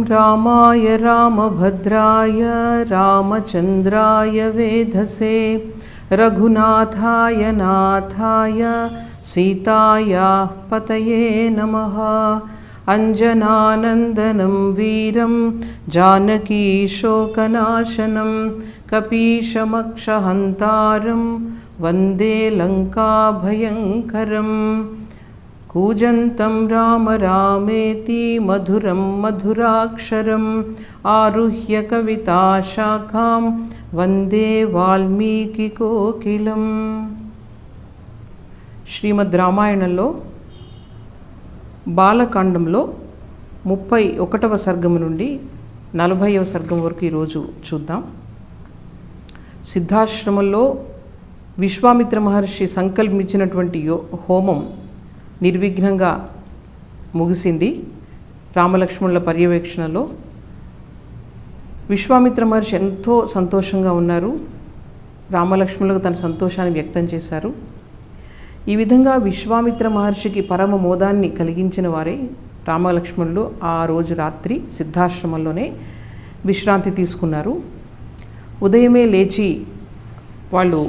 रामाय रामभद्राय रामचन्द्राय वेधसे रघुनाथाय नाथाय सीतायाः पतये नमः। अंजनानन्दनं वीरं जानकीशोकनाशनं कपीशमक्षहन्तारं वन्दे लङ्काभयङ्करम्। कूजन्तं राम रामेति मधुरं मधुराक्षरम् आरुह्य कविताशाखां वन्दे वाल्मीकिकोकिलम्। శ్రీమద్ రామాయణంలో బాలకాండంలో 31వ సర్గము నుండి 40వ సర్గం వరకు ఈరోజు చూద్దాం. సిద్ధాశ్రమంలో విశ్వామిత్ర మహర్షి సంకల్పించినటువంటి హోమం నిర్విఘ్నంగా ముగిసింది. రామలక్ష్మణుల పర్యవేక్షణలో విశ్వామిత్ర మహర్షి ఎంతో సంతోషంగా ఉన్నారు. రామలక్ష్మణులకు తన సంతోషాన్ని వ్యక్తం చేశారు. ఈ విధంగా విశ్వామిత్ర మహర్షికి పరమ మోదాన్ని కలిగించిన వారే రామలక్ష్మణులు ఆ రోజు రాత్రి సిద్ధాశ్రమంలోనే విశ్రాంతి తీసుకున్నారు. ఉదయమే లేచి వాళ్ళు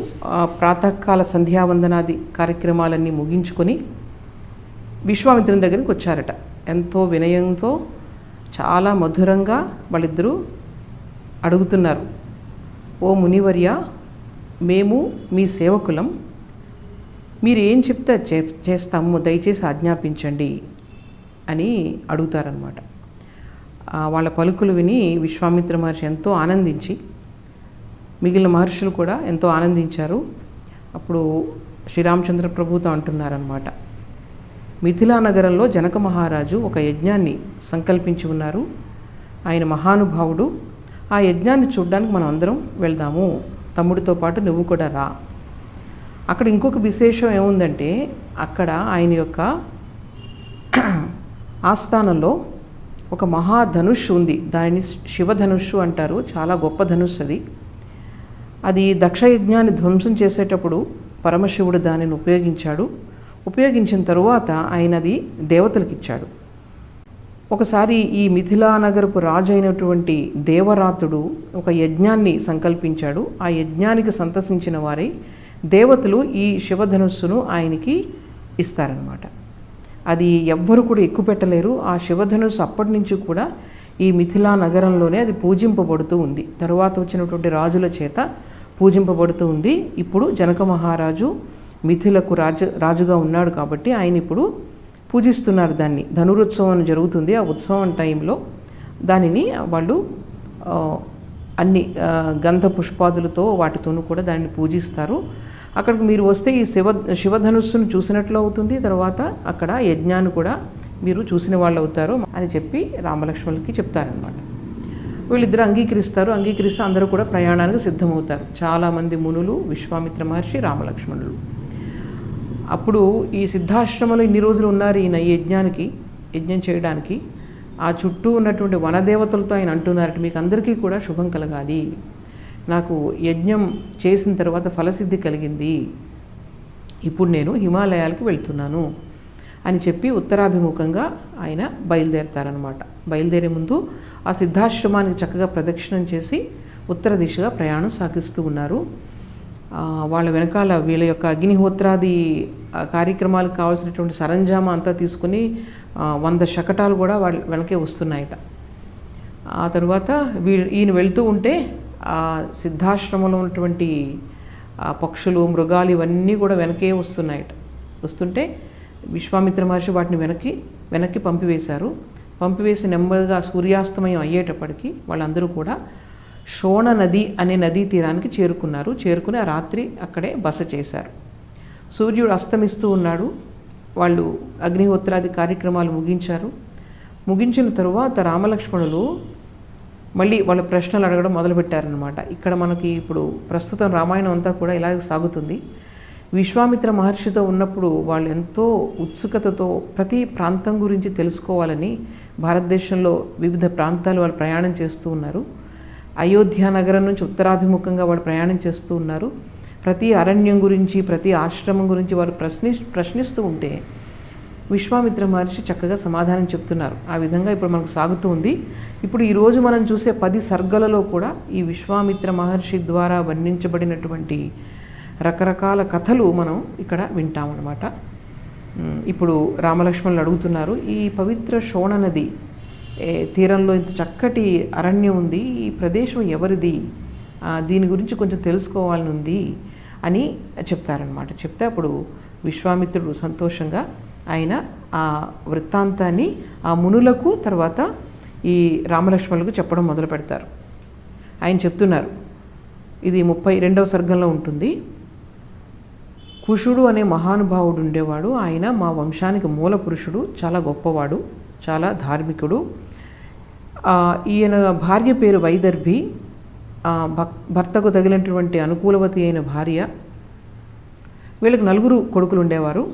ప్రాతకాల సంధ్యావందనాది కార్యక్రమాలన్నీ ముగించుకొని విశ్వామిత్రుని దగ్గరికి వచ్చారట. ఎంతో వినయంతో చాలా మధురంగా వాళ్ళిద్దరూ అడుగుతున్నారు, ఓ మునివర్య, మేము మీ సేవకులం, మీరు ఏం చెప్తే చేస్తాము, దయచేసి ఆజ్ఞాపించండి అని అడుగుతారనమాట. వాళ్ళ పలుకులు విని విశ్వామిత్ర మహర్షి ఎంతో ఆనందించి మిగిలిన మహర్షులు కూడా ఎంతో ఆనందించారు. అప్పుడు శ్రీరామచంద్ర ప్రభుతో అంటున్నారనమాట, మిథిలా నగరంలో జనక మహారాజు ఒక యజ్ఞాన్ని సంకల్పించి ఉన్నారు. ఆయన మహానుభావుడు. ఆ యజ్ఞాన్ని చూడడానికి మనం అందరం వెళ్దాము, తమ్ముడితో పాటు నువ్వు కూడా రా. అక్కడ ఇంకొక విశేషం ఏముందంటే, అక్కడ ఆయన యొక్క ఆస్థానంలో ఒక మహాధనుష్ ఉంది. దానిని శివధనుషు అంటారు. చాలా గొప్ప ధనుష్ అది. అది దక్షయజ్ఞాన్ని ధ్వంసం చేసేటప్పుడు పరమశివుడు దానిని ఉపయోగించిన తరువాత ఆయన అది దేవతలకు ఇచ్చాడు. ఒకసారి ఈ మిథిలా నగరపు రాజు అయినటువంటి దేవరాతుడు ఒక యజ్ఞాన్ని సంకల్పించాడు. ఆ యజ్ఞానికి సంతసించిన వారై దేవతలు ఈ శివధనుస్సును ఆయనకి ఇస్తారనమాట. అది ఎవ్వరు కూడా ఎక్కుపెట్టలేరు. ఆ శివధనుస్సు అప్పటి నుంచి కూడా ఈ మిథిలా నగరంలోనే అది పూజింపబడుతూ ఉంది. తరువాత వచ్చినటువంటి రాజుల చేత పూజింపబడుతూ ఉంది. ఇప్పుడు జనక మహారాజు మిథిలకు రాజుగా ఉన్నాడు కాబట్టి ఆయన ఇప్పుడు పూజిస్తున్నారు. దాన్ని ధనురుత్సవం జరుగుతుంది. ఆ ఉత్సవం టైంలో దానిని వాళ్ళు అన్ని గంధ పుష్పాదులతో వాటితోనూ కూడా దాన్ని పూజిస్తారు. అక్కడికి మీరు వస్తే ఈ శివధనుస్సును చూసినట్లు అవుతుంది. తర్వాత అక్కడ యజ్ఞాన్ని కూడా మీరు చూసిన వాళ్ళు అవుతారు అని చెప్పి రామలక్ష్మణులకి చెప్తారనమాట. వీళ్ళిద్దరూ అంగీకరిస్తే అందరూ కూడా ప్రయాణానికి సిద్ధమవుతారు. చాలామంది మునులు, విశ్వామిత్ర మహర్షి, రామలక్ష్మణులు. అప్పుడు ఈ సిద్ధాశ్రమంలో ఇన్ని రోజులు ఉన్నారు ఈయన ఈ యజ్ఞం చేయడానికి. ఆ చుట్టూ ఉన్నటువంటి వనదేవతలతో ఆయన అంటున్నారట, మీకు అందరికీ కూడా శుభం కలగాలి, నాకు యజ్ఞం చేసిన తర్వాత ఫలసిద్ధి కలిగింది, ఇప్పుడు నేను హిమాలయాలకు వెళ్తున్నాను అని చెప్పి ఉత్తరాభిముఖంగా ఆయన బయలుదేరతారనమాట. బయలుదేరే ముందు ఆ సిద్ధాశ్రమానికి చక్కగా ప్రదక్షిణం చేసి ఉత్తర దిశగా ప్రయాణం సాగిస్తూ ఉన్నారు. వాళ్ళ వెనకాల వీళ్ళ యొక్క అగ్నిహోత్రాది కార్యక్రమాలకు కావాల్సినటువంటి సరంజామా అంతా తీసుకుని 100 శకటాలు కూడా వాళ్ళ వెనకే వస్తున్నాయట. ఆ తర్వాత ఈయన వెళ్తూ ఉంటే ఆ సిద్ధాశ్రమంలో ఉన్నటువంటి పక్షులు, మృగాలు ఇవన్నీ కూడా వెనకే వస్తున్నాయట. వస్తుంటే విశ్వామిత్ర మహర్షి వాటిని వెనక్కి పంపివేసి నెమ్మదిగా సూర్యాస్తమయం అయ్యేటప్పటికి వాళ్ళందరూ కూడా శోణ నది అనే నదీ తీరానికి చేరుకుని ఆ రాత్రి అక్కడే బస చేశారు. సూర్యుడు అస్తమిస్తూ ఉన్నాడు. వాళ్ళు అగ్నిహోత్రాది కార్యక్రమాలు ముగించిన తరువాత రామలక్ష్మణులు మళ్ళీ వాళ్ళ ప్రశ్నలు అడగడం మొదలుపెట్టారనమాట. ఇక్కడ మనకి ఇప్పుడు ప్రస్తుతం రామాయణం అంతా కూడా ఇలాగే సాగుతుంది. విశ్వామిత్ర మహర్షితో ఉన్నప్పుడు వాళ్ళు ఎంతో ఉత్సుకతతో ప్రతి ప్రాంతం గురించి తెలుసుకోవాలని భారతదేశంలో వివిధ ప్రాంతాలు వాళ్ళు ప్రయాణం చేస్తూ ఉన్నారు. అయోధ్య నగరం నుంచి ఉత్తరాభిముఖంగా వాళ్ళు ప్రయాణం చేస్తూ ఉన్నారు. ప్రతి అరణ్యం గురించి, ప్రతి ఆశ్రమం గురించి వాళ్ళు ప్రశ్నిస్తూ ఉంటే విశ్వామిత్ర మహర్షి చక్కగా సమాధానం చెప్తున్నారు. ఆ విధంగా ఇప్పుడు మనకు సాగుతూ ఉంది. ఇప్పుడు ఈరోజు మనం చూసే 10 సర్గలలో కూడా ఈ విశ్వామిత్ర మహర్షి ద్వారా వర్ణించబడినటువంటి రకరకాల కథలు మనం ఇక్కడ వింటామన్నమాట. ఇప్పుడు రామలక్ష్మణులు అడుగుతున్నారు, ఈ పవిత్ర శోణ నది తీరంలో ఇంత చక్కటి అరణ్యం ఉంది, ఈ ప్రదేశం ఎవరిది, దీని గురించి కొంచెం తెలుసుకోవాలని ఉంది అని చెప్తారనమాట. చెప్తే అప్పుడు విశ్వామిత్రుడు సంతోషంగా ఆయన ఆ వృత్తాంతాన్ని ఆ మునులకు తర్వాత ఈ రామలక్ష్మణులకు చెప్పడం మొదలు పెడతారు. ఆయన చెప్తున్నారు, ఇది 32వ సర్గంలో ఉంటుంది. కుషుడు అనే మహానుభావుడు ఉండేవాడు. ఆయన మా వంశానికి మూల పురుషుడు, చాలా గొప్పవాడు, చాలా ధార్మికుడు. ఈయన భార్య పేరు వైదర్భి. భర్తకు తగిలినటువంటి అనుకూలవతి అయిన భార్య. వీళ్ళకి 4 కొడుకులు ఉండేవారు.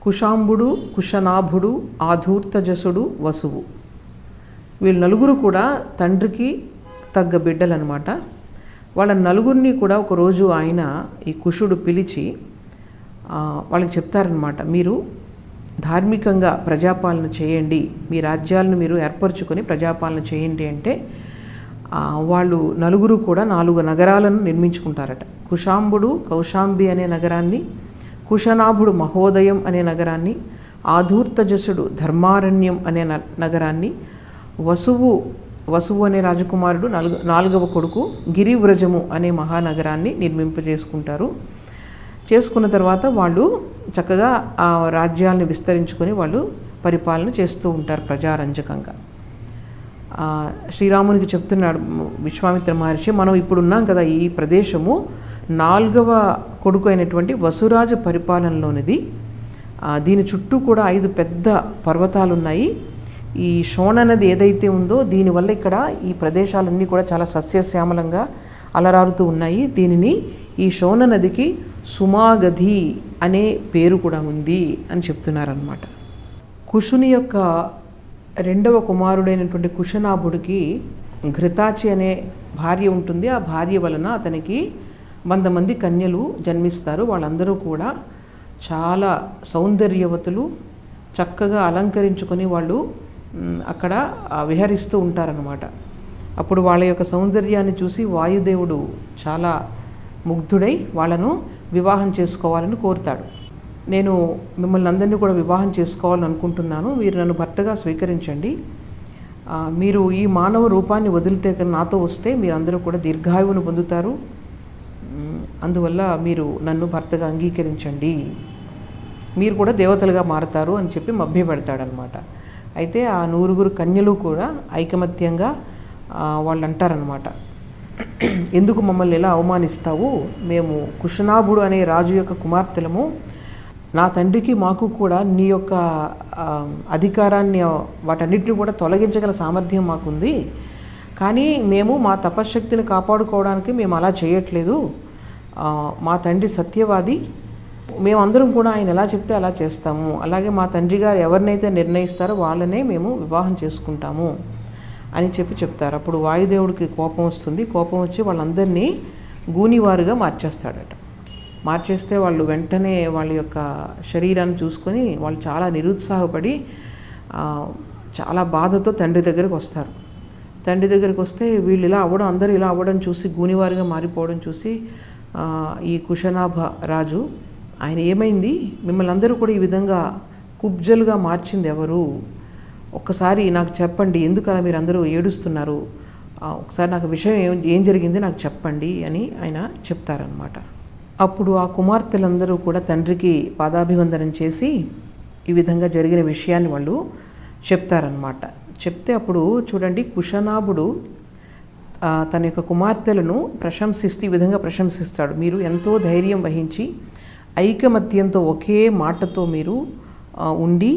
కుశాంబుడు, కుశనాభుడు, ఆధూర్తజసుడు, వసువు. వీళ్ళు 4 కూడా తండ్రికి తగ్గ బిడ్డలన్నమాట. వాళ్ళ 4 కూడా ఒకరోజు ఆయన ఈ కుషుడు పిలిచి వాళ్ళకి చెప్తారనమాట, మీరు ధార్మికంగా ప్రజాపాలన చేయండి, మీ రాజ్యాలను మీరు ఏర్పరచుకొని ప్రజాపాలన చేయండి అంటే వాళ్ళు 4 కూడా 4 నగరాలను నిర్మించుకుంటారట. కుశాంబుడు కౌశాంబి అనే నగరాన్ని, కుశనాభుడు మహోదయం అనే నగరాన్ని, ఆధూర్తజసుడు ధర్మారణ్యం అనే నగరాన్ని, వసువు అనే రాజకుమారుడు 4వ కొడుకు గిరివ్రజము అనే మహానగరాన్ని నిర్మింపజేసుకుంటారు. చేసుకున్న తర్వాత వాళ్ళు చక్కగా ఆ రాజ్యాలను విస్తరించుకొని వాళ్ళు పరిపాలన చేస్తూ ఉంటారు ప్రజారంజకంగా. శ్రీరామునికి చెప్తున్నాడు విశ్వామిత్ర మహర్షి, మనం ఇప్పుడు ఉన్నాం కదా, ఈ ప్రదేశము 4వ కొడుకు అయినటువంటి వసురాజు పరిపాలనలోనిది. దీని చుట్టూ కూడా 5 పెద్ద పర్వతాలు ఉన్నాయి. ఈ శోణ నది ఏదైతే ఉందో దీనివల్ల ఇక్కడ ఈ ప్రదేశాలన్నీ కూడా చాలా సస్యశ్యామలంగా అలరారుతూ ఉన్నాయి. దీనిని ఈ శోణ నదికి సుమాగధి అనే పేరు కూడా ఉంది అని చెప్తున్నారన్నమాట. కుషుని యొక్క 2వ కుమారుడైనటువంటి కుశనాభుడికి ఘృతాచి అనే భార్య ఉంటుంది. ఆ భార్య వలన అతనికి 100 మంది కన్యలు జన్మిస్తారు. వాళ్ళందరూ కూడా చాలా సౌందర్యవతులు, చక్కగా అలంకరించుకొని వాళ్ళు అక్కడ విహరిస్తూ ఉంటారన్నమాట. అప్పుడు వాళ్ళ యొక్క సౌందర్యాన్ని చూసి వాయుదేవుడు చాలా ముగ్ధుడై వాళ్ళను వివాహం చేసుకోవాలని కోరుతాడు. నేను మిమ్మల్ని అందరినీ కూడా వివాహం చేసుకోవాలని అనుకుంటున్నాను, మీరు నన్ను భర్తగా స్వీకరించండి, మీరు ఈ మానవ రూపాన్ని వదిలితే నాతో వస్తే మీరందరూ కూడా దీర్ఘాయువును పొందుతారు, అందువల్ల మీరు నన్ను భర్తగా అంగీకరించండి, మీరు కూడా దేవతలుగా మారతారు అని చెప్పి మభ్యపెడతాడనమాట. అయితే ఆ 9 కన్యలు కూడా ఐకమత్యంగా వాళ్ళు అంటారనమాట, ఎందుకు మమ్మల్ని ఎలా అవమానిస్తావు, మేము కుశనాభుడు అనే రాజు యొక్క కుమార్తెలము, నా తండ్రికి మాకు కూడా నీ యొక్క అధికారాన్ని వాటన్నిటిని కూడా తొలగించగల సామర్థ్యం మాకుంది, కానీ మేము మా తపశ్శక్తిని కాపాడుకోవడానికి మేము అలా చేయట్లేదు, మా తండ్రి సత్యవాది, మేమందరం కూడా ఆయన ఎలా చెప్తే అలా చేస్తాము, అలాగే మా తండ్రి గారు ఎవరినైతే నిర్ణయిస్తారో వాళ్ళనే మేము వివాహం చేసుకుంటాము అని చెప్తారు. అప్పుడు వాయుదేవుడికి కోపం వస్తుంది. కోపం వచ్చి వాళ్ళందరినీ గూనివారుగా మార్చేస్తాడట. మార్చేస్తే వాళ్ళు వెంటనే వాళ్ళ యొక్క శరీరాన్ని చూసుకొని వాళ్ళు చాలా నిరుత్సాహపడి చాలా బాధతో తండ్రి దగ్గరికి వస్తారు. తండ్రి దగ్గరికి వస్తే వీళ్ళు ఇలా అవ్వడం, అందరూ ఇలా అవ్వడం చూసి, గూనివారుగా మారిపోవడం చూసి ఈ కుశనాభ రాజు, ఆయన ఏమైంది, మిమ్మల్ని అందరూ కూడా ఈ విధంగా కుబ్జలుగా మార్చింది ఎవరు, ఒక్కసారి నాకు చెప్పండి, ఎందుకలా మీరు అందరూ ఏడుస్తున్నారు, ఒకసారి నాకు విషయం ఏం జరిగింది నాకు చెప్పండి అని ఆయన చెప్తారనమాట. అప్పుడు ఆ కుమార్తెలందరూ కూడా తండ్రికి పాదాభివందనం చేసి ఈ విధంగా జరిగిన విషయాన్ని వాళ్ళు చెప్తారనమాట. చెప్తే అప్పుడు చూడండి, కుశనాభుడు తన యొక్క కుమార్తెలను ప్రశంసిస్తూ ఈ విధంగా ప్రశంసిస్తాడు, మీరు ఎంతో ధైర్యం వహించి ఐకమత్యంతో ఒకే మాటతో మీరు ఉండి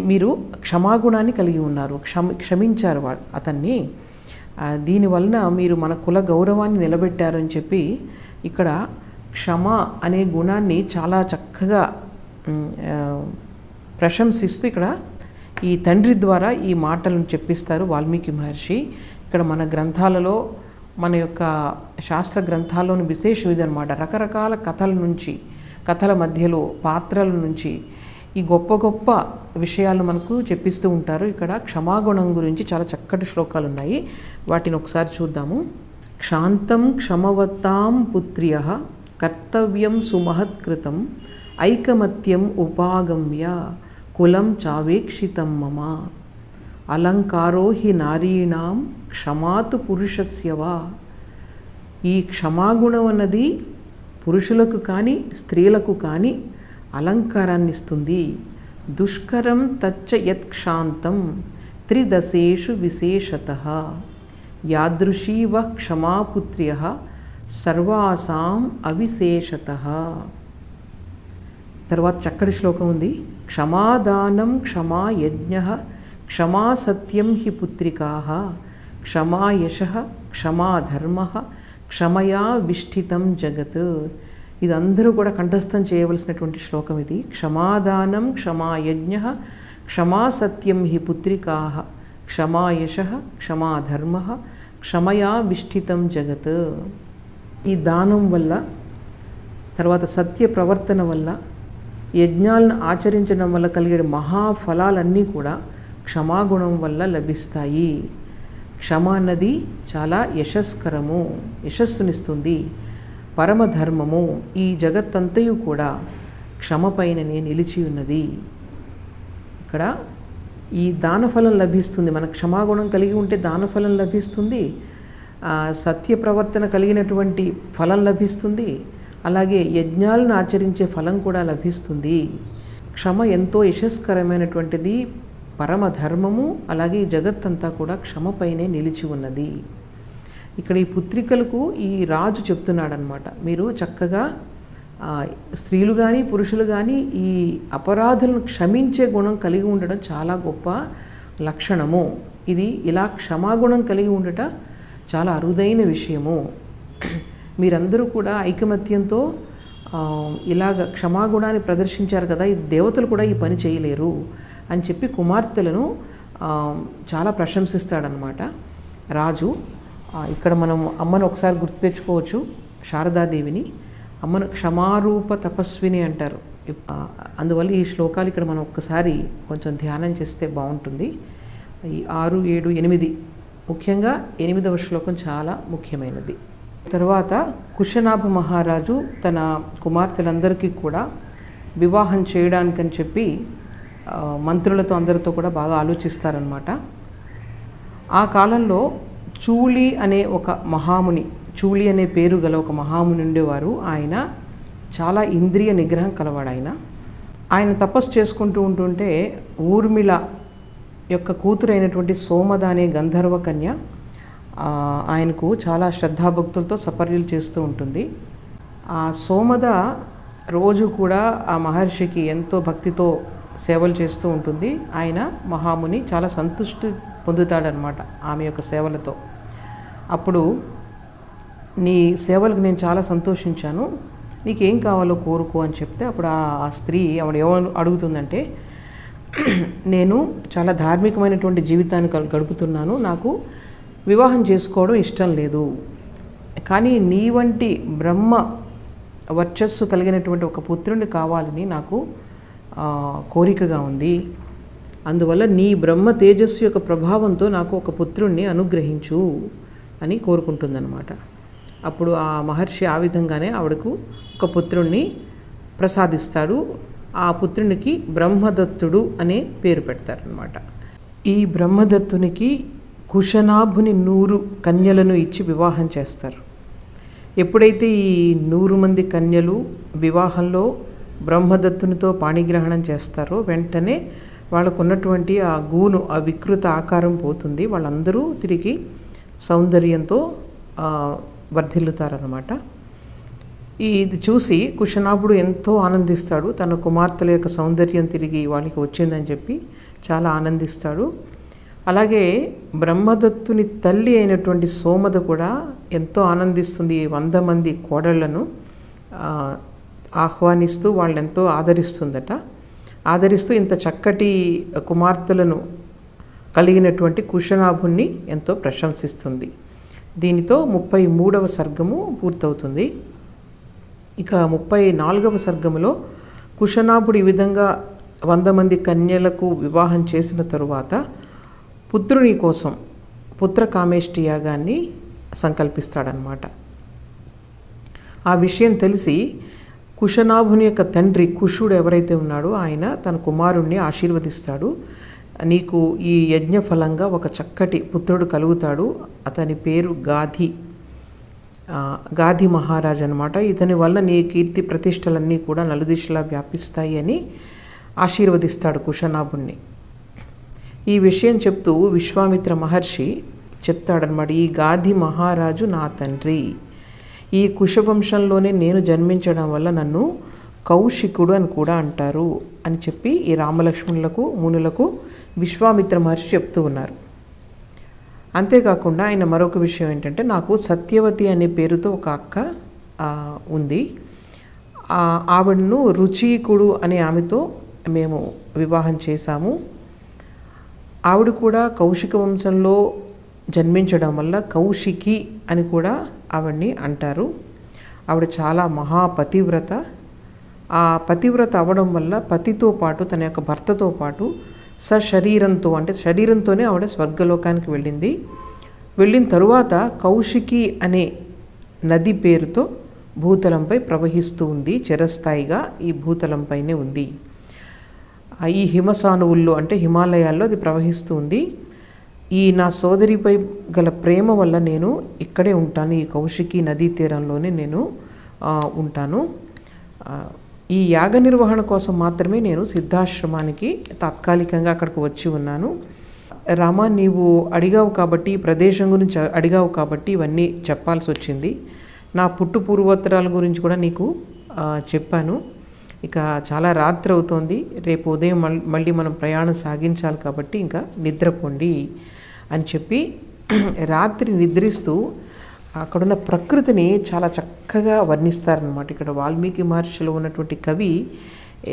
మీరు క్షమాగుణాన్ని కలిగి ఉన్నారు, క్షమించారు అతన్ని, దీనివలన మీరు మన కుల గౌరవాన్ని నిలబెట్టారు అని చెప్పి ఇక్కడ క్షమ అనే గుణాన్ని చాలా చక్కగా ప్రశంసిస్తూ ఇక్కడ ఈ తండ్రి ద్వారా ఈ మాటలను చెప్పిస్తారు వాల్మీకి మహర్షి. ఇక్కడ మన గ్రంథాలలో, మన యొక్క శాస్త్ర గ్రంథాల్లోని విశేషం ఇదనమాట. రకరకాల కథల నుంచి, కథల మధ్యలో పాత్రల నుంచి ఈ గొప్ప గొప్ప విషయాలు మనకు చెప్పిస్తూ ఉంటారు. ఇక్కడ క్షమాగుణం గురించి చాలా చక్కటి శ్లోకాలు ఉన్నాయి, వాటిని ఒకసారి చూద్దాము. క్షాంతం క్షమవతాం పుత్ర్యః కర్తవ్యం సుమహత్కృతం ఐకమత్యం ఉపాగమ్య కులం చావేక్షితం మమ అలంకారో హి నారీణాం క్షమాతు పురుషస్య వా. ఈ క్షమాగుణం అన్నది పురుషులకు కానీ స్త్రీలకు కానీ అలంకారాన్ని ఇస్తుంది. దుష్కరం తచ్చ యత్క్షాంతం త్రిదశేషు విశేషతః యాదృశీవ క్షమాపుత్ర్యః సర్వాసాం అవిశేషతః. తర్వాత చక్కటి శ్లోకం ఉంది. క్షమాదానం క్షమా యజ్ఞః క్షమా సత్యం హి పుత్రికాః క్షమా యశః క్షమా ధర్మః క్షమయా విష్ఠితం జగత్. ఇది అందరూ కూడా కంఠస్థం చేయవలసినటువంటి శ్లోకం ఇది. క్షమాదానం క్షమా యజ్ఞః క్షమా సత్యం హి పుత్రికాః క్షమా యశః క్షమా ధర్మః క్షమయా విష్ఠితం జగత్. ఈ దానం వల్ల, తర్వాత సత్య ప్రవర్తన వల్ల, యజ్ఞాలను ఆచరించడం వల్ల కలిగే మహాఫలాలన్నీ కూడా క్షమాగుణం వల్ల లభిస్తాయి. క్షమ అన్నది చాలా యశస్కరము, యశస్సునిస్తుంది, పరమధర్మము. ఈ జగత్తంతయు కూడా క్షమపైననే నిలిచి ఉన్నది. ఇక్కడ ఈ దానఫలం లభిస్తుంది. మన క్షమాగుణం కలిగి ఉంటే దానఫలం లభిస్తుంది, సత్య ప్రవర్తన కలిగినటువంటి ఫలం లభిస్తుంది, అలాగే యజ్ఞాలను ఆచరించే ఫలం కూడా లభిస్తుంది. క్షమ ఎంతో యశస్కరమైనటువంటిది, పరమధర్మము. అలాగే ఈ జగత్తంతా కూడా క్షమపైనే నిలిచి ఉన్నది. ఇక్కడ ఈ పుత్రికలకు ఈ రాజు చెప్తున్నాడనమాట, మీరు చక్కగా స్త్రీలు కానీ పురుషులు కానీ ఈ అపరాధులను క్షమించే గుణం కలిగి ఉండడం చాలా గొప్ప లక్షణము. ఇది ఇలా క్షమాగుణం కలిగి ఉండట చాలా అరుదైన విషయము. మీరందరూ కూడా ఐకమత్యంతో ఇలాగ క్షమాగుణాన్ని ప్రదర్శించారు కదా, ఇది దేవతలు కూడా ఈ పని చేయలేరు అని చెప్పి కుమార్తెలను చాలా ప్రశంసిస్తాడనమాట రాజు. ఇక్కడ మనం అమ్మను ఒకసారి గుర్తు తెచ్చుకోవచ్చు, శారదాదేవిని. అమ్మను క్షమారూప తపస్విని అంటారు. అందువల్ల ఈ శ్లోకాలు ఇక్కడ మనం ఒక్కసారి కొంచెం ధ్యానం చేస్తే బాగుంటుంది. ఈ 6, 7, 8, ముఖ్యంగా 8వ శ్లోకం చాలా ముఖ్యమైనది. తర్వాత కుశనాభ మహారాజు తన కుమార్తెలందరికీ కూడా వివాహం చేయడానికని చెప్పి మంత్రులతో అందరితో కూడా బాగా ఆలోచిస్తారనమాట. ఆ కాలంలో చూళి అనే ఒక మహాముని, చూళి అనే పేరు గల ఒక మహాముని ఉండేవారు. ఆయన చాలా ఇంద్రియ నిగ్రహం కలవాడు. ఆయన తపస్సు చేసుకుంటూ ఉంటుంటే ఊర్మిళ యొక్క కూతురు అయినటువంటి సోమద అనే గంధర్వ కన్య ఆయనకు చాలా శ్రద్ధాభక్తులతో సపర్యలు చేస్తూ ఉంటుంది. ఆ సోమద రోజు కూడా ఆ మహర్షికి ఎంతో భక్తితో సేవలు చేస్తూ ఉంటుంది. ఆయన మహాముని చాలా సంతృష్టి పొందుతాడనమాట ఆమె యొక్క సేవలతో. అప్పుడు నీ సేవలకు నేను చాలా సంతోషించాను, నీకేం కావాలో కోరుకో అని చెప్తే అప్పుడు ఆ స్త్రీ ఆవిడ ఏమని అడుగుతుందంటే, నేను చాలా ధార్మికమైనటువంటి జీవితాన్ని గడుపుతున్నాను, నాకు వివాహం చేసుకోవడం ఇష్టం లేదు, కానీ నీ వంటి బ్రహ్మ వర్చస్సు కలిగినటువంటి ఒక పుత్రుడిని కావాలని నాకు కోరికగా ఉంది. అందువల్ల నీ బ్రహ్మ తేజస్సు యొక్క ప్రభావంతో నాకు ఒక పుత్రుణ్ణి అనుగ్రహించు అని కోరుకుంటుందన్నమాట. అప్పుడు ఆ మహర్షి ఆ విధంగానే ఆవిడకు ఒక పుత్రుణ్ణి ప్రసాదిస్తాడు. ఆ పుత్రునికి బ్రహ్మదత్తుడు అనే పేరు పెడతారనమాట. ఈ బ్రహ్మదత్తునికి కుశనాభుని 100 కన్యలను ఇచ్చి వివాహం చేస్తారు. ఎప్పుడైతే ఈ 100 మంది కన్యలు వివాహంలో బ్రహ్మదత్తునితో పాణిగ్రహణం చేస్తారో వెంటనే వాళ్ళకు ఉన్నటువంటి ఆ గూను, ఆ వికృత ఆకారం పోతుంది. వాళ్ళందరూ తిరిగి సౌందర్యంతో వర్ధిల్లుతారన్నమాట. ఇది చూసి కుశనాభుడు ఎంతో ఆనందిస్తాడు. తన కుమార్తెల యొక్క సౌందర్యం తిరిగి వాళ్ళకి వచ్చిందని చెప్పి చాలా ఆనందిస్తాడు. అలాగే బ్రహ్మదత్తుని తల్లి అయినటువంటి సోమద కూడా ఎంతో ఆనందిస్తుంది. 100 మంది కోడళ్లను ఆహ్వానిస్తూ వాళ్ళెంతో ఆదరిస్తుందట. ఆదరిస్తూ ఇంత చక్కటి కుమార్తెలను కలిగినటువంటి కుశనాభుణ్ణి ఎంతో ప్రశంసిస్తుంది. దీనితో 33వ సర్గము పూర్తవుతుంది. ఇక 34వ సర్గములో కుశనాభుడు ఈ విధంగా 100 మంది కన్యలకు వివాహం చేసిన తరువాత పుత్రుని కోసం పుత్రకామేష్టి యాగాన్ని సంకల్పిస్తాడనమాట. ఆ విషయం తెలిసి కుశనాభుని యొక్క తండ్రి కుశుడు ఎవరైతే ఉన్నాడో ఆయన తన కుమారుణ్ణి ఆశీర్వదిస్తాడు. నీకు ఈ యజ్ఞ ఫలంగా ఒక చక్కటి పుత్రుడు కలుగుతాడు, అతని పేరు గాధి మహారాజ్ అనమాట. ఇతని వల్ల నీ కీర్తి ప్రతిష్టలన్నీ కూడా నలుదిశలా వ్యాపిస్తాయి అని ఆశీర్వదిస్తాడు కుశనాభుణ్ణి. ఈ విషయం చెప్తూ విశ్వామిత్ర మహర్షి చెప్తాడనమాట, ఈ గాధి మహారాజు నా తండ్రి, ఈ కుశవంశంలోనే నేను జన్మించడం వల్ల నన్ను కౌశికుడు అని కూడా అంటారు అని చెప్పి ఈ రామలక్ష్మణులకు మునులకు విశ్వామిత్ర మహర్షి చెప్తూ ఉన్నారు. అంతేకాకుండా ఆయన మరొక విషయం ఏంటంటే, నాకు సత్యవతి అనే పేరుతో ఒక అక్క ఉంది, ఆవిడను రుచీకుడు అనే ఆమెతో మేము వివాహం చేశాము. ఆవిడ కూడా కౌశిక వంశంలో జన్మించడం వల్ల కౌశికి అని కూడా ఆవిడ్ని అంటారు. ఆవిడ చాలా మహాపతివ్రత. ఆ పతివ్రత అవ్వడం వల్ల పతితో పాటు తన యొక్క భర్తతో పాటు సశరీరంతో, అంటే శరీరంతోనే ఆవిడ స్వర్గలోకానికి వెళ్ళింది. వెళ్ళిన తరువాత కౌశికి అనే నది పేరుతో భూతలంపై ప్రవహిస్తూ ఉంది, చిరస్థాయిగా ఈ భూతలంపైనే ఉంది. ఈ హిమసానువుల్లో అంటే హిమాలయాల్లో అది ప్రవహిస్తూ ఉంది. ఈ నా సోదరిపై గల ప్రేమ వల్ల నేను ఇక్కడే ఉంటాను, ఈ కౌశికి నదీ తీరంలోనే నేను ఉంటాను. ఈ యాగ నిర్వహణ కోసం మాత్రమే నేను సిద్ధాశ్రమానికి తాత్కాలికంగా అక్కడికి వచ్చి ఉన్నాను. రామ, నీవు అడిగావు కాబట్టి, ఈ ప్రదేశం గురించి అడిగావు కాబట్టి ఇవన్నీ చెప్పాల్సి వచ్చింది. నా పుట్టు పూర్వోత్తరాల గురించి కూడా నీకు చెప్పాను. ఇక చాలా రాత్రి అవుతోంది, రేపు ఉదయం మళ్ళీ మనం ప్రయాణం సాగించాలి కాబట్టి ఇంకా నిద్రపోండి అని చెప్పి రాత్రి నిద్రిస్తూ అక్కడున్న ప్రకృతిని చాలా చక్కగా వర్ణిస్తారనమాట. ఇక్కడ వాల్మీకి మహర్షిలో ఉన్నటువంటి కవి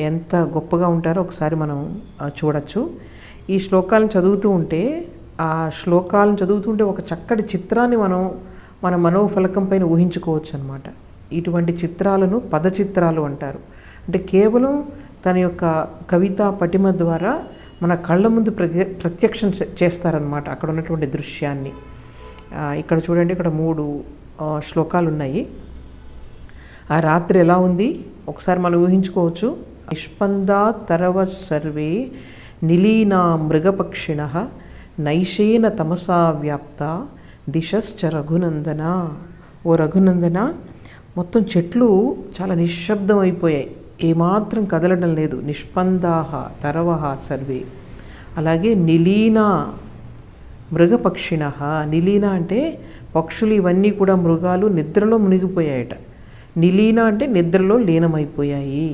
ఎంత గొప్పగా ఉంటారో ఒకసారి మనం చూడొచ్చు. ఈ శ్లోకాలను చదువుతూ ఉంటే ఒక చక్కటి చిత్రాన్ని మన మనోఫలకం పైన ఊహించుకోవచ్చు అనమాట. ఇటువంటి చిత్రాలను పదచిత్రాలు అంటారు. అంటే కేవలం తన యొక్క కవితా పటిమ ద్వారా మన కళ్ళ ముందు ప్రత్యక్షం చేస్తారనమాట అక్కడ ఉన్నటువంటి దృశ్యాన్ని. ఇక్కడ చూడండి, ఇక్కడ 3 శ్లోకాలు ఉన్నాయి. ఆ రాత్రి ఎలా ఉంది ఒకసారి మనం ఊహించుకోవచ్చు. నిష్పందా తరవ సర్వే నిలీనా మృగపక్షిణ నైషేన తమసా వ్యాప్త దిశశ్చ రఘునందన. ఓ రఘునందన, మొత్తం చెట్లు చాలా నిశ్శబ్దం అయిపోయాయి, ఏమాత్రం కదలడం లేదు. నిష్పందాహ తరవహ సర్వే. అలాగే నిలీనా మృగపక్షిణ. నిలీన అంటే పక్షులు, ఇవన్నీ కూడా మృగాలు నిద్రలో మునిగిపోయాయట. నిలీన అంటే నిద్రలో లీనమైపోయాయి.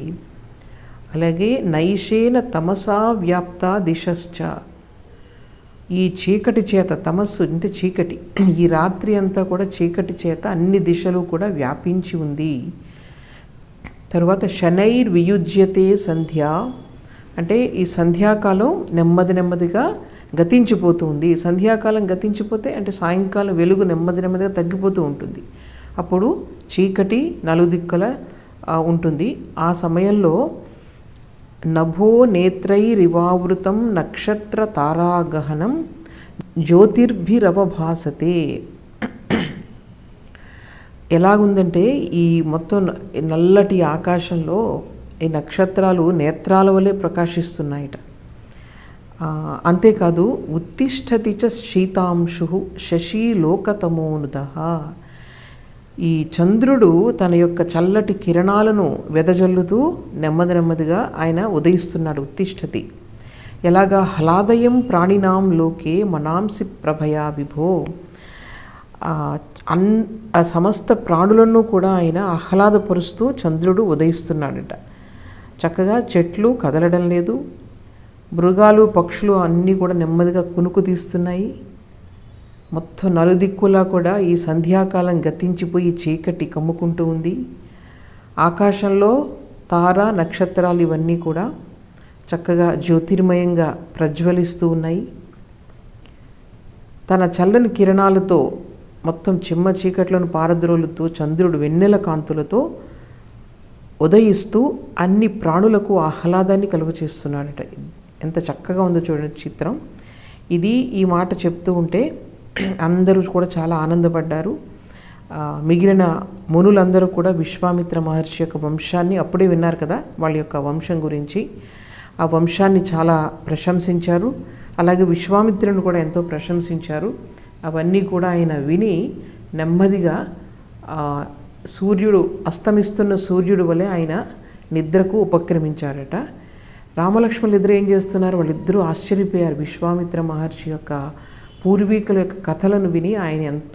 అలాగే నైషేన తమసా వ్యాప్త దిశశ్చ. ఈ చీకటి చేత, తమస్సు అంటే చీకటి, ఈ రాత్రి అంతా కూడా చీకటి చేత అన్ని దిశలు కూడా వ్యాపించి ఉంది. తరువాత శనైర్ వియుజ్యతే సంధ్య. అంటే ఈ సంధ్యాకాలం నెమ్మదిగా గతించిపోతుంది. సంధ్యాకాలం గతించిపోతే అంటే సాయంకాలం వెలుగు నెమ్మదిగా తగ్గిపోతూ ఉంటుంది. అప్పుడు చీకటి నలుదిక్కుల ఉంటుంది. ఆ సమయంలో నభో నేత్రైరివావృతం నక్షత్ర తారాగహనం జ్యోతిర్భిరవభాసతే. ఎలాగుందంటే ఈ మొత్తం నల్లటి ఆకాశంలో ఈ నక్షత్రాలు నేత్రాల వలె ప్రకాశిస్తున్నాయట. అంతేకాదు ఉత్తిష్టతి చ శీతాంశు శశీలోకతమోనుద. ఈ చంద్రుడు తన యొక్క చల్లటి కిరణాలను వెదజల్లుతూ నెమ్మదిగా ఆయన ఉదయిస్తున్నాడు. ఉత్తిష్టతి. ఎలాగా హలాదయం ప్రాణినాం లోకే మనాంసి ప్రభయా విభో. సమస్త ప్రాణులను కూడా ఆయన ఆహ్లాదపరుస్తూ చంద్రుడు ఉదయిస్తున్నాడట. చక్కగా చెట్లు కదలడం లేదు, మృగాలు పక్షులు అన్నీ కూడా నెమ్మదిగా కునుకు తీస్తున్నాయి. మొత్తం నలుదిక్కులా కూడా ఈ సంధ్యాకాలం గతించిపోయి చీకటి కమ్ముకుంటూ ఉంది. ఆకాశంలో తార నక్షత్రాలు ఇవన్నీ కూడా చక్కగా జ్యోతిర్మయంగా ప్రజ్వలిస్తూ ఉన్నాయి. తన చల్లని కిరణాలతో మొత్తం చిమ్మ చీకట్లను పారద్రోలుతూ చంద్రుడు వెన్నెల కాంతులతో ఉదయిస్తూ అన్ని ప్రాణులకు ఆహ్లాదాన్ని కలుగచేస్తున్నాడట. ఎంత చక్కగా ఉందో చూడండి చిత్రం. ఈ మాట చెప్తూ ఉంటే అందరూ కూడా చాలా ఆనందపడ్డారు. మిగిలిన మునులందరూ కూడా విశ్వామిత్ర మహర్షి యొక్క వంశాన్ని అప్పుడే విన్నారు కదా, వాళ్ళ యొక్క వంశం గురించి, ఆ వంశాన్ని చాలా ప్రశంసించారు. అలాగే విశ్వామిత్రుని కూడా ఎంతో ప్రశంసించారు. అవన్నీ కూడా ఆయన విని నెమ్మదిగా సూర్యుడు అస్తమిస్తున్న సూర్యుడు వలె ఆయన నిద్రకు ఉపక్రమించాడట. రామలక్ష్మణులు ఇద్దరు ఏం చేస్తున్నారు, వాళ్ళిద్దరూ ఆశ్చర్యపోయారు. విశ్వామిత్ర మహర్షి యొక్క పూర్వీకుల యొక్క కథలను విని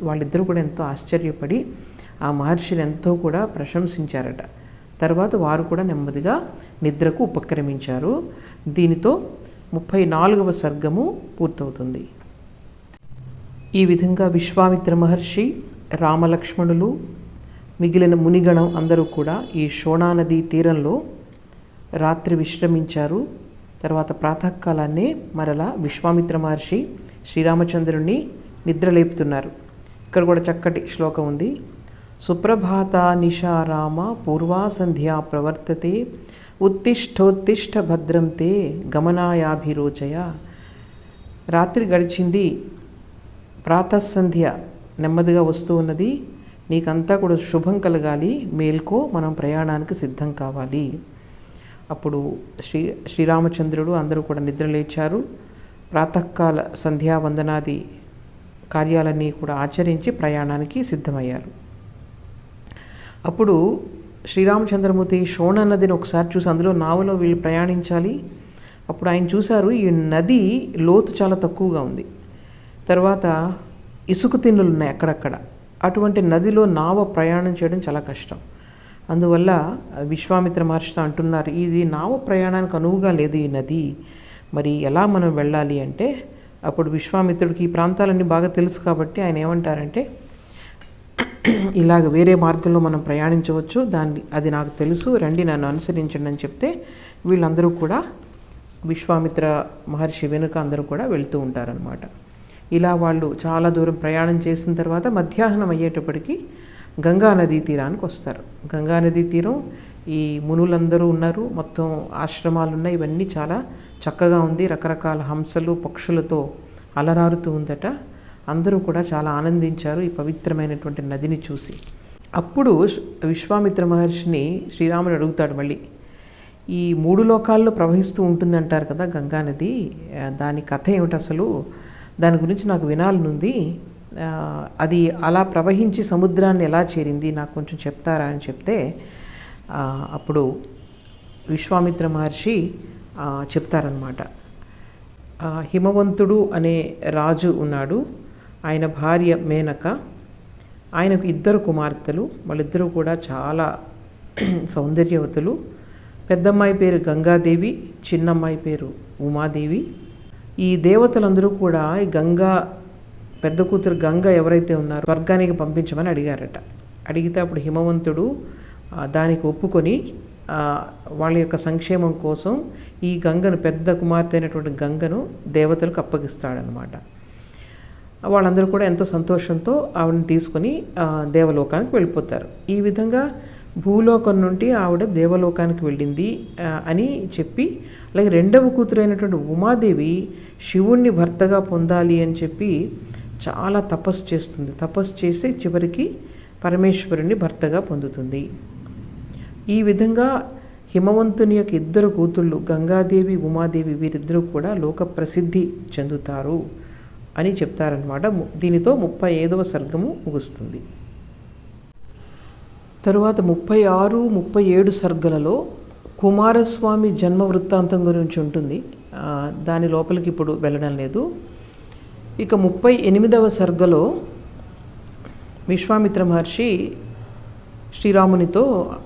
వాళ్ళిద్దరూ కూడా ఎంతో ఆశ్చర్యపడి ఆ మహర్షిని ఎంతో కూడా ప్రశంసించారట. తర్వాత వారు కూడా నెమ్మదిగా నిద్రకు ఉపక్రమించారు. దీనితో 34వ సర్గము పూర్తవుతుంది. ఈ విధంగా విశ్వామిత్ర మహర్షి, రామలక్ష్మణులు, మిగిలిన మునిగణం అందరూ కూడా ఈ శోణా నదీ తీరంలో రాత్రి విశ్రమించారు. తర్వాత ప్రాతకాలాన్నే మరలా విశ్వామిత్ర మహర్షి శ్రీరామచంద్రుణ్ణి నిద్రలేపుతున్నారు. ఇక్కడ కూడా చక్కటి శ్లోకం ఉంది. సుప్రభాత నిశా రామ పూర్వా సంధ్యా ప్రవర్తతే ఉత్తిష్టోత్తిష్ట భద్రం తే గమనాయాభిరోచయ. రాత్రి గడిచింది, ప్రాతఃసంధ్య నెమ్మదిగా వస్తూ ఉన్నది, నీకంతా కూడా శుభం కలగాలి, మేల్కో, మనం ప్రయాణానికి సిద్ధం కావాలి. అప్పుడు శ్రీరామచంద్రుడు అందరూ కూడా నిద్రలేచారు. ప్రాతకాల సంధ్యావందనాది కార్యాలన్నీ కూడా ఆచరించి ప్రయాణానికి సిద్ధమయ్యారు. అప్పుడు శ్రీరామచంద్రమూర్తి శోణ నదిని ఒకసారి చూసి, అందులో నావలో వీళ్ళు ప్రయాణించాలి. అప్పుడు ఆయన చూశారు, ఈ నది లోతు చాలా తక్కువగా ఉంది, తర్వాత ఇసుక తిన్నులు ఉన్నాయి అక్కడక్కడ. అటువంటి నదిలో నావ ప్రయాణం చేయడం చాలా కష్టం. అందువల్ల విశ్వామిత్ర మహర్షితో అంటున్నారు, ఇది నావ ప్రయాణానికి అనువుగా లేదు ఈ నది, మరి ఎలా మనం వెళ్ళాలి అంటే, అప్పుడు విశ్వామిత్రుడికి ఈ ప్రాంతాలన్నీ బాగా తెలుసు కాబట్టి ఆయన ఏమంటారంటే, ఇలాగ వేరే మార్గంలో మనం ప్రయాణించవచ్చు, అది నాకు తెలుసు, రండి నన్ను అనుసరించండి అని చెప్తే వీళ్ళందరూ కూడా విశ్వామిత్ర మహర్షి వెనుక అందరూ కూడా వెళ్తూ ఉంటారనమాట. ఇలా వాళ్ళు చాలా దూరం ప్రయాణం చేసిన తర్వాత మధ్యాహ్నం అయ్యేటప్పటికి గంగానదీ తీరానికి వస్తారు. గంగానదీ తీరం, ఈ మునులందరూ ఉన్నారు, మొత్తం ఆశ్రమాలు ఉన్నాయి, ఇవన్నీ చాలా చక్కగా ఉంది, రకరకాల హంసలు పక్షులతో అలరారుతూ ఉందట. అందరూ కూడా చాలా ఆనందించారు ఈ పవిత్రమైనటువంటి నదిని చూసి. అప్పుడు విశ్వామిత్ర మహర్షిని శ్రీరాముడు అడుగుతాడు మళ్ళీ, ఈ 3 లోకాల్లో ప్రవహిస్తూ ఉంటుందంటారు కదా గంగానది, దాని కథ ఏమిటి అసలు, దాని గురించి నాకు వినాలనుంది, అది అలా ప్రవహించి సముద్రాన్ని ఎలా చేరింది, నాకు కొంచెం చెప్తారా అని చెప్తే అప్పుడు విశ్వామిత్ర మహర్షి చెప్తారనమాట. హిమవంతుడు అనే రాజు ఉన్నాడు, ఆయన భార్య మేనక, ఆయనకు 2 కుమార్తెలు, వాళ్ళిద్దరూ కూడా చాలా సౌందర్యవతులు. పెద్దమ్మాయి పేరు గంగాదేవి, చిన్నమ్మాయి పేరు ఉమాదేవి. ఈ దేవతలందరూ కూడా ఈ పెద్ద కూతురు గంగ ఎవరైతే ఉన్నారో స్వర్గానికి పంపించమని అడిగారట. అడిగితే అప్పుడు హిమవంతుడు దానికి ఒప్పుకొని వాళ్ళ యొక్క సంక్షేమం కోసం ఈ గంగను, పెద్ద కుమార్తె అయినటువంటి గంగను దేవతలకు అప్పగిస్తాడనమాట. వాళ్ళందరూ కూడా ఎంతో సంతోషంతో ఆవిడని తీసుకొని దేవలోకానికి వెళ్ళిపోతారు. ఈ విధంగా భూలోకం నుండి ఆవిడ దేవలోకానికి వెళ్ళింది అని చెప్పి, అలాగే 2వ కూతురు అయినటువంటి ఉమాదేవి శివుణ్ణి భర్తగా పొందాలి అని చెప్పి చాలా తపస్సు చేస్తుంది. తపస్సు చేసి చివరికి పరమేశ్వరుణ్ణి భర్తగా పొందుతుంది. ఈ విధంగా హిమవంతుని యొక్క 2 కూతుళ్ళు గంగాదేవి, ఉమాదేవి, వీరిద్దరూ కూడా లోక ప్రసిద్ధి చెందుతారు అని చెప్తారనమాట. దీనితో 35వ సర్గము ముగుస్తుంది. తరువాత 36, 37 సర్గలలో కుమారస్వామి జన్మ వృత్తాంతం గురించి ఉంటుంది. దాని లోపలికి ఇప్పుడు వెళ్ళడం లేదు. ఇక 38వ సర్గలో విశ్వామిత్ర మహర్షి శ్రీరామునితో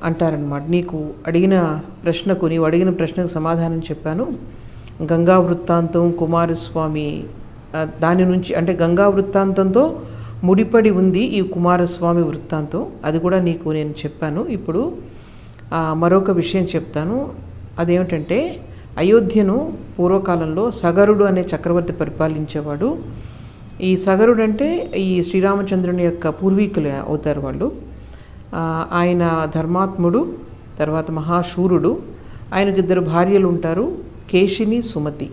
అంటారనమాట, నీవు అడిగిన ప్రశ్నకు సమాధానం చెప్పాను. గంగా వృత్తాంతం, కుమారస్వామి దాని నుంచి, అంటే గంగా వృత్తాంతంతో ముడిపడి ఉంది ఈ కుమారస్వామి వృత్తాంతం, అది కూడా నీకు నేను చెప్పాను. ఇప్పుడు మరొక విషయం చెప్తాను. అదేమిటంటే, అయోధ్యను పూర్వకాలంలో సగరుడు అనే చక్రవర్తి పరిపాలించేవాడు. ఈ సగరుడు అంటే ఈ శ్రీరామచంద్రుని యొక్క పూర్వీకులు అవుతారు వాళ్ళు. ఆయన ధర్మాత్ముడు, తర్వాత మహాశూరుడు. ఆయనకు 2 భార్యలు ఉంటారు, కేశిని, సుమతి.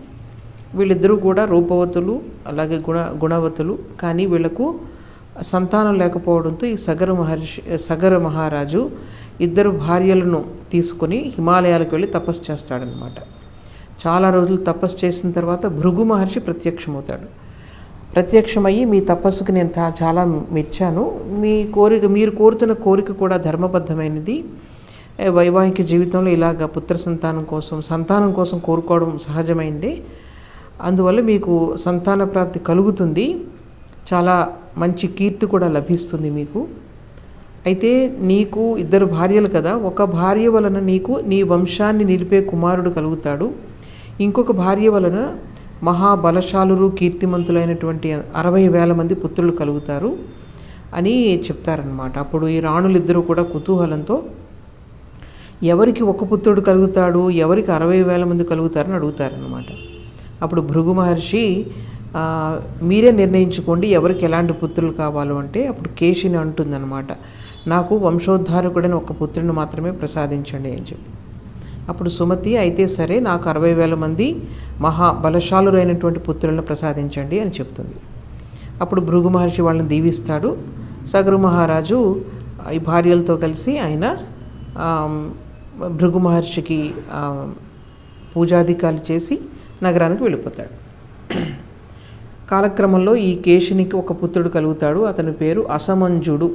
వీళ్ళిద్దరూ కూడా రూపవతులు, అలాగే గుణవతులు. కానీ వీళ్లకు సంతానం లేకపోవడంతో ఈ సగర మహారాజు 2 భార్యలను తీసుకొని హిమాలయాలకు వెళ్ళి తపస్సు చేస్తాడనమాట. చాలా రోజులు తపస్సు చేసిన తర్వాత భృగు మహర్షి ప్రత్యక్షమయ్యి, మీ తపస్సుకు నేను చాలా మెచ్చాను. మీరు కోరుతున్న కోరిక కూడా ధర్మబద్ధమైనది. వైవాహిక జీవితంలో ఇలాగ సంతానం కోసం కోరుకోవడం సహజమైందే. అందువల్ల మీకు సంతాన ప్రాప్తి కలుగుతుంది, చాలా మంచి కీర్తి కూడా లభిస్తుంది మీకు. అయితే నీకు 2 భార్యలు కదా, ఒక భార్య వలన నీకు నీ వంశాన్ని నిలిపే కుమారుడు కలుగుతాడు, ఇంకొక భార్య వలన మహాబలశాలురు కీర్తిమంతులైనటువంటి 60,000 మంది పుత్రులు కలుగుతారు అని చెప్తారనమాట. అప్పుడు ఈ రాణులిద్దరూ కూడా కుతూహలంతో ఎవరికి ఒక పుత్రుడు కలుగుతాడు, ఎవరికి 60,000 మంది కలుగుతారని అడుగుతారనమాట. అప్పుడు భృగు మహర్షి, మీరే నిర్ణయించుకోండి ఎవరికి ఎలాంటి పుత్రులు కావాలో అంటే, అప్పుడు కేశిని అంటుందన్నమాట, నాకు వంశోద్ధారకుడని ఒక పుత్రుని మాత్రమే ప్రసాదించండి అని చెప్పి. అప్పుడు సుమతి, అయితే సరే నాకు 60,000 మంది మహాబలశాలురైనటువంటి పుత్రులను ప్రసాదించండి అని చెప్తుంది. అప్పుడు భృగు మహర్షి వాళ్ళని దీవిస్తాడు. సగరు మహారాజు ఈ భార్యలతో కలిసి ఆయన భృగు మహర్షికి పూజాధికాలు చేసి నగరానికి వెళ్ళిపోతాడు. కాలక్రమంలో ఈ కేశినికి ఒక పుత్రుడు కలుగుతాడు, అతని పేరు అసమంజుడు.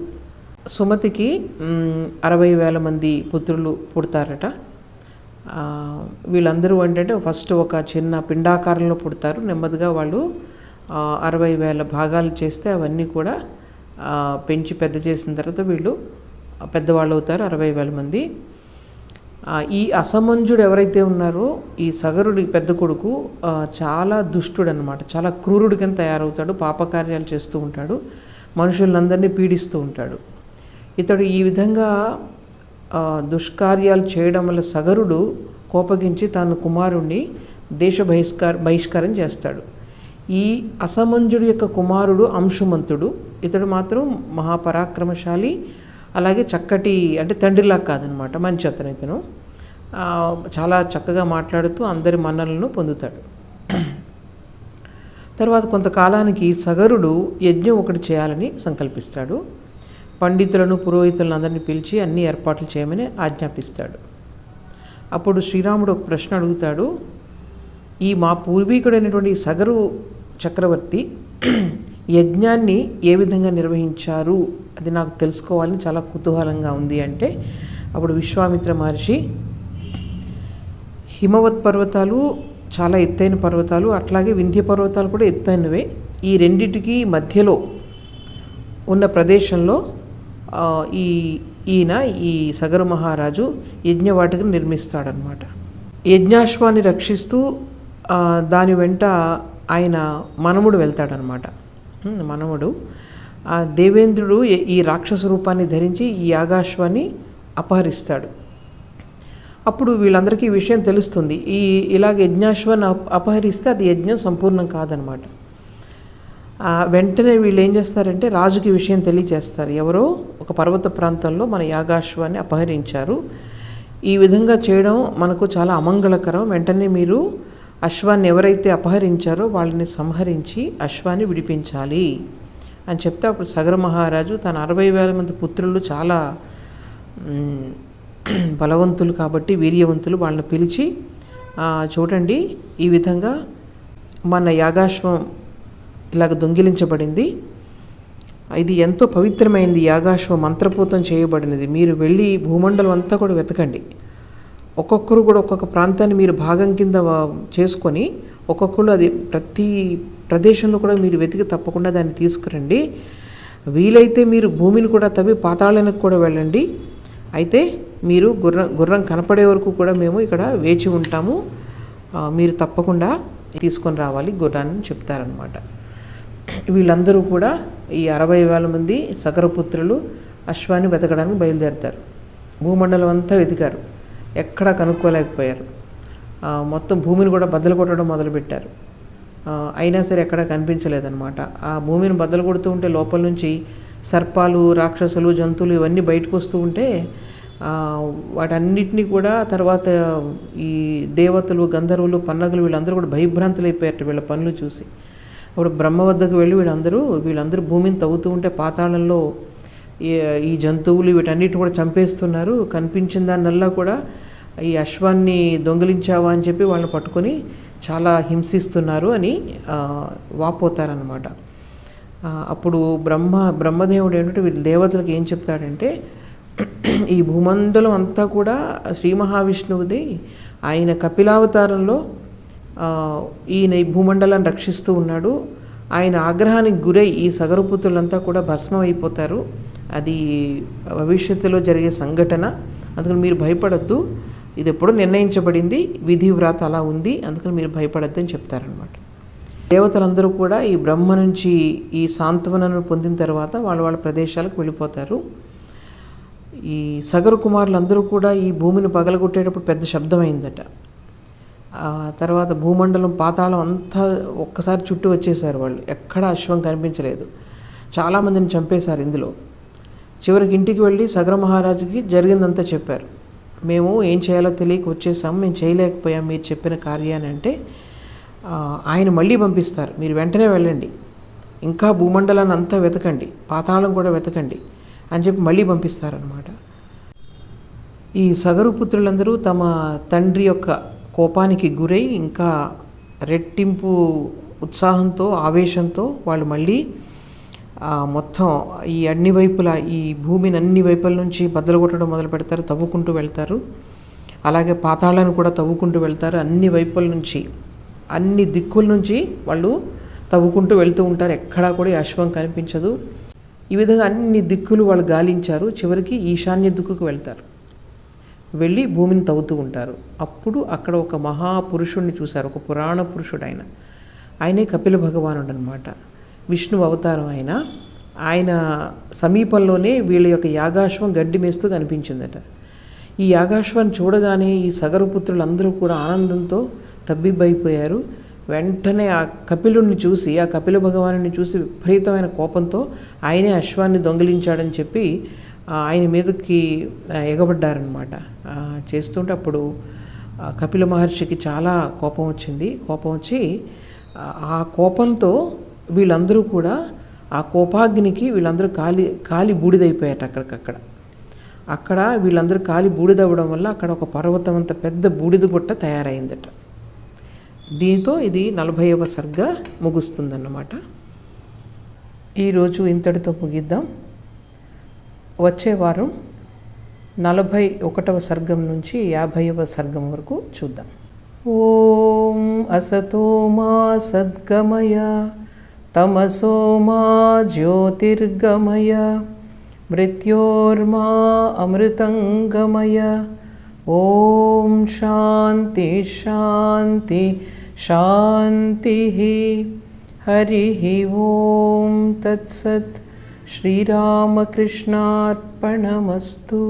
సుమతికి 60,000 మంది పుత్రులు పుడతారట. వీళ్ళందరూ ఏంటంటే ఫస్ట్ ఒక చిన్న పిండాకారంలో పుడతారు, నెమ్మదిగా వాళ్ళు 60,000 భాగాలు చేస్తే అవన్నీ కూడా పెంచి పెద్ద చేసిన తర్వాత వీళ్ళు పెద్దవాళ్ళు అవుతారు, 60,000 మంది. ఈ అసమంజుడు ఎవరైతే ఉన్నారో ఈ సగరుడి పెద్ద కొడుకు చాలా దుష్టుడు అనమాట, చాలా క్రూరుడి కింద తయారవుతాడు, పాపకార్యాలు చేస్తూ ఉంటాడు, మనుషులందరినీ పీడిస్తూ ఉంటాడు. ఇతడు ఈ విధంగా దుష్కార్యాలు చేయడం వల్ల సగరుడు కోపగించి తన కుమారుణ్ణి బహిష్కారం చేస్తాడు. ఈ అసమంజుడి యొక్క కుమారుడు అంశుమంతుడు. ఇతడు మాత్రం మహాపరాక్రమశాలి, అలాగే చక్కటి, అంటే తండ్రిలా కాదనమాట, మంచి ఇతను చాలా చక్కగా మాట్లాడుతూ అందరి మన్ననలను పొందుతాడు. తర్వాత కొంతకాలానికి సగరుడు యజ్ఞం ఒకటి చేయాలని సంకల్పిస్తాడు. పండితులను పురోహితులను అందరినీ పిలిచి అన్ని ఏర్పాట్లు చేయమని ఆజ్ఞాపిస్తాడు. అప్పుడు శ్రీరాముడు ఒక ప్రశ్న అడుగుతాడు, ఈ మా పూర్వీకుడైనటువంటి సగరు చక్రవర్తి యజ్ఞాన్ని ఏ విధంగా నిర్వహించారు అది నాకు తెలుసుకోవాలని చాలా కుతూహలంగా ఉంది అంటే, అప్పుడు విశ్వామిత్ర మహర్షి, హిమవత్ పర్వతాలు చాలా ఎత్తైన పర్వతాలు, అట్లాగే వింధ్య పర్వతాలు కూడా ఎత్తైనవే. ఈ రెండిటికి మధ్యలో ఉన్న ప్రదేశంలో ఈ సగరు మహారాజు యజ్ఞవాటికను నిర్మిస్తాడనమాట. యజ్ఞాశ్వాన్ని రక్షిస్తూ దాని వెంట ఆయన మనముడు వెళ్తాడనమాట. మనముడు దేవేంద్రుడు ఈ రాక్షస రూపాన్ని ధరించి ఈ యాగాశ్వాన్ని అపహరిస్తాడు. అప్పుడు వీళ్ళందరికీ ఈ విషయం తెలుస్తుంది, ఇలాగ యజ్ఞాశ్వాన్ని అపహరిస్తే అది యజ్ఞం సంపూర్ణం కాదనమాట. వెంటనే వీళ్ళు ఏం చేస్తారంటే రాజుకి విషయం తెలియజేస్తారు, ఎవరో ఒక పర్వత ప్రాంతంలో మన యాగాశ్వాన్ని అపహరించారు, ఈ విధంగా చేయడం మనకు చాలా అమంగళకరం, వెంటనే మీరు అశ్వాన్ని ఎవరైతే అపహరించారో వాళ్ళని సంహరించి అశ్వాన్ని విడిపించాలి అని చెప్తే, అప్పుడు సగర మహారాజు తన 60,000 మంది పుత్రులు చాలా బలవంతులు కాబట్టి వీర్యవంతులు, వాళ్ళని పిలిచి చూడండి ఈ విధంగా మన యాగాశ్వం ఇలాగ దొంగిలించబడింది, ఇది ఎంతో పవిత్రమైంది, యాగాశ్వం మంత్రపూతం చేయబడినది, మీరు వెళ్ళి భూమండలం అంతా కూడా వెతకండి, ఒక్కొక్కరు కూడా ఒక్కొక్క ప్రాంతాన్ని మీరు భాగం కింద చేసుకొని ఒక్కొక్కరు అది ప్రతి ప్రదేశంలో కూడా మీరు వెతికి తప్పకుండా దాన్ని తీసుకురండి, వీలైతే మీరు భూమిని కూడా తవ్వి పాతాళానికి కూడా వెళ్ళండి, అయితే మీరు గుర్రం కనపడే వరకు కూడా మేము ఇక్కడ వేచి ఉంటాము, మీరు తప్పకుండా తీసుకొని రావాలి గుర్రాన్ని చెప్తారనమాట. వీళ్ళందరూ కూడా ఈ 60,000 మంది సగరపుత్రులు అశ్వాన్ని వెతకడానికి బయలుదేరుతారు. భూమండలం అంతా వెతికారు, ఎక్కడా కనుక్కోలేకపోయారు, మొత్తం భూమిని కూడా బద్దలు కొట్టడం మొదలుపెట్టారు, అయినా సరే ఎక్కడా కనిపించలేదన్నమాట. ఆ భూమిని బద్దలు కొడుతూ ఉంటే లోపల నుంచి సర్పాలు, రాక్షసులు, జంతువులు ఇవన్నీ బయటకు వస్తూ ఉంటే వాటన్నిటినీ కూడా తర్వాత ఈ దేవతలు, గంధర్వులు, పన్నగులు వీళ్ళందరూ కూడా భయభ్రాంతులు అయిపోయారు వీళ్ళ పనులు చూసి. అప్పుడు బ్రహ్మ వద్దకు వెళ్ళి వీళ్ళందరూ భూమిని తవ్వుతూ ఉంటే పాతాళంలో ఈ జంతువులు వీటన్నిటిని కూడా చంపేస్తున్నారు, కనిపించిన దాన్నల్లా కూడా ఈ అశ్వాన్ని దొంగిలించావా అని చెప్పి వాళ్ళని పట్టుకొని చాలా హింసిస్తున్నారు అని వాపోతారనమాట. అప్పుడు బ్రహ్మదేవుడు ఏంటంటే వీళ్ళ దేవతలకు ఏం చెప్తాడంటే, ఈ భూమండలం అంతా కూడా శ్రీ మహావిష్ణువుది. ఆయన కపిలావతారంలో ఈయన ఈ భూమండలాన్ని రక్షిస్తూ ఉన్నాడు. ఆయన ఆగ్రహానికి గురై ఈ సగరపుత్రులంతా కూడా భస్మం అయిపోతారు. అది భవిష్యత్తులో జరిగే సంఘటన. అందుకని మీరు భయపడద్దు, ఇది ఎప్పుడో నిర్ణయించబడింది, విధి వ్రాత అలా ఉంది, అందుకని మీరు భయపడద్దు అని చెప్తారనమాట. దేవతలందరూ కూడా ఈ బ్రహ్మ నుంచి ఈ సాంత్వనను పొందిన తర్వాత వాళ్ళ ప్రదేశాలకు వెళ్ళిపోతారు. ఈ సగరు కుమారులందరూ కూడా ఈ భూమిని పగలగొట్టేటప్పుడు పెద్ద శబ్దం అయిందట. తర్వాత భూమండలం, పాతాళం అంతా ఒక్కసారి చుట్టూ వచ్చేసారు వాళ్ళు. ఎక్కడా అశ్వం కనిపించలేదు. చాలామందిని చంపేశారు ఇందులో. చివరికి ఇంటికి వెళ్ళి సగర మహారాజుకి జరిగిందంతా చెప్పారు. మేము ఏం చేయాలో తెలియక వచ్చేసాము, మేము చేయలేకపోయాం మీరు చెప్పిన కార్యాన్ని అంటే, ఆయన మళ్ళీ పంపిస్తారు, మీరు వెంటనే వెళ్ళండి, ఇంకా భూమండలాన్ని అంతా వెతకండి, పాతాళం కూడా వెతకండి అని చెప్పి మళ్ళీ పంపిస్తారనమాట. ఈ సగరు పుత్రులందరూ తమ తండ్రి యొక్క కోపానికి గురై ఇంకా రెట్టింపు ఉత్సాహంతో, ఆవేశంతో వాళ్ళు మళ్ళీ మొత్తం ఈ అన్ని వైపులా ఈ భూమిని అన్ని వైపుల నుంచి బద్దలు కొట్టడం మొదలు పెడతారు, తవ్వుకుంటూ వెళ్తారు. అలాగే పాతాళాన్ని కూడా తవ్వుకుంటూ వెళ్తారు. అన్ని వైపుల నుంచి, అన్ని దిక్కుల నుంచి వాళ్ళు తవ్వుకుంటూ వెళ్తూ ఉంటారు. ఎక్కడా కూడా ఈ అశ్వం కనిపించదు. ఈ విధంగా అన్ని దిక్కులు వాళ్ళు గాలించారు. చివరికి ఈశాన్య దిక్కుకు వెళ్తారు. వెళ్ళి భూమిని తవ్వుతూ ఉంటారు. అప్పుడు అక్కడ ఒక మహాపురుషుడిని చూశారు, ఒక పురాణ పురుషుడు. ఆయనే కపిల భగవానుడు అనమాట, విష్ణు అవతారం. ఆయన సమీపంలోనే వీళ్ళ యొక్క యాగాశ్వం గడ్డి మేస్తూ కనిపించిందట. ఈ యాగాశ్వాన్ని చూడగానే ఈ సగరపుత్రులందరూ కూడా ఆనందంతో తబ్బిబ్బైపోయారు. వెంటనే ఆ కపిలుణ్ణి చూసి, ఆ కపిల భగవాను చూసి విపరీతమైన కోపంతో ఆయనే అశ్వాన్ని దొంగిలించాడని చెప్పి ఆయన మీదకి ఎగబడ్డారనమాట. చేస్తుంటే అప్పుడు కపిల మహర్షికి చాలా కోపం వచ్చింది. కోపం వచ్చి ఆ కోపంతో వీళ్ళందరూ కూడా ఆ కోపాగ్నికి వీళ్ళందరూ కాలి బూడిదైపోయారు. అక్కడ వీళ్ళందరూ కాలి బూడిదవ్వడం వల్ల అక్కడ ఒక పర్వతం అంత పెద్ద బూడిద గుట్ట తయారైందట. దీంతో ఇది 40వ సర్గ ముగుస్తుందన్నమాట. ఈరోజు ఇంతటితో ముగిద్దాం. వచ్చే వారం 41వ సర్గం నుంచి 50వ సర్గం వరకు చూద్దాం. ఓం అసతో మా సద్గమయ తమసో మా జ్యోతిర్గమయ మృత్యోర్మా అమృతంగమయ. ఓం శాంతి శాంతి శాంతి. హరి ఓం తత్సత్. శ్రీరామకృష్ణార్పణమస్తు.